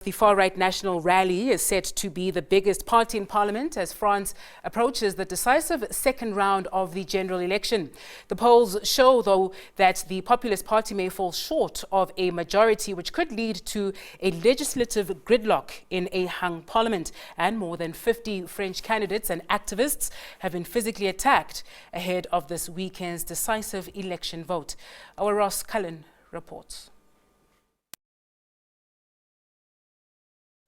The far-right National Rally is set to be the biggest party in parliament as France approaches the decisive second round of the general election. The polls show, though, that the Populist Party may fall short of a majority, which could lead to a legislative gridlock in a hung parliament. And more than 50 French candidates and activists have been physically attacked ahead of this weekend's decisive election vote. Our Ross Cullen reports.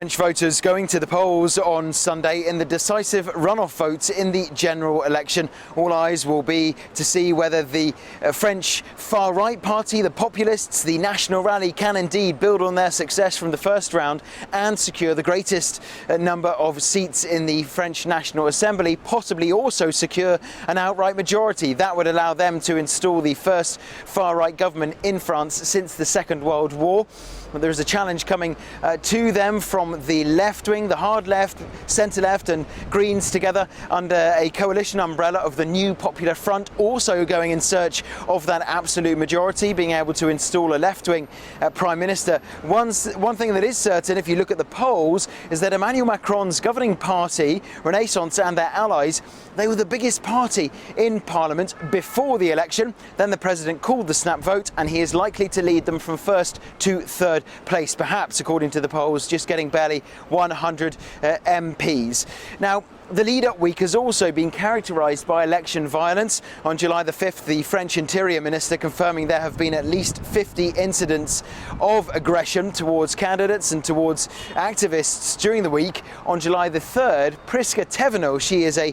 French voters going to the polls on Sunday in the decisive runoff vote in the general election. All eyes will be to see whether the French far-right party, the populists, the National Rally, can indeed build on their success from the first round and secure the greatest number of seats in the French National Assembly, possibly also secure an outright majority. That would allow them to install the first far-right government in France since the Second World War. There is a challenge coming to them from the left wing, the hard left, centre left and Greens together under a coalition umbrella of the New Popular Front, also going in search of that absolute majority, being able to install a left-wing Prime Minister. One thing that is certain, if you look at the polls, is that Emmanuel Macron's governing party, Renaissance, and their allies, they were the biggest party in Parliament before the election. Then the President called the snap vote, and he is likely to lead them from first to third place, perhaps, according to the polls, just getting barely 100 MPs. Now, the lead-up week has also been characterised by election violence. On July the 5th, the French Interior Minister confirming there have been at least 50 incidents of aggression towards candidates and towards activists during the week. On July the 3rd, Prisca Thévenot, she is a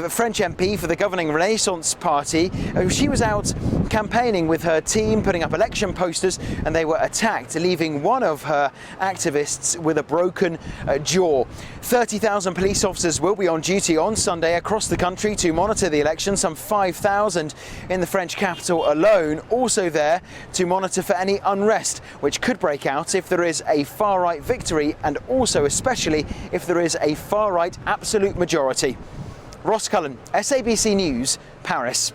French MP for the governing Renaissance Party, she was out campaigning with her team, putting up election posters, and they were attacked, leaving one of her activists with a broken jaw. 30,000 police officers will be on duty on Sunday across the country to monitor the election, some 5,000 in the French capital alone, also there to monitor for any unrest which could break out if there is a far-right victory and also especially if there is a far-right absolute majority. Ross Cullen, SABC News, Paris.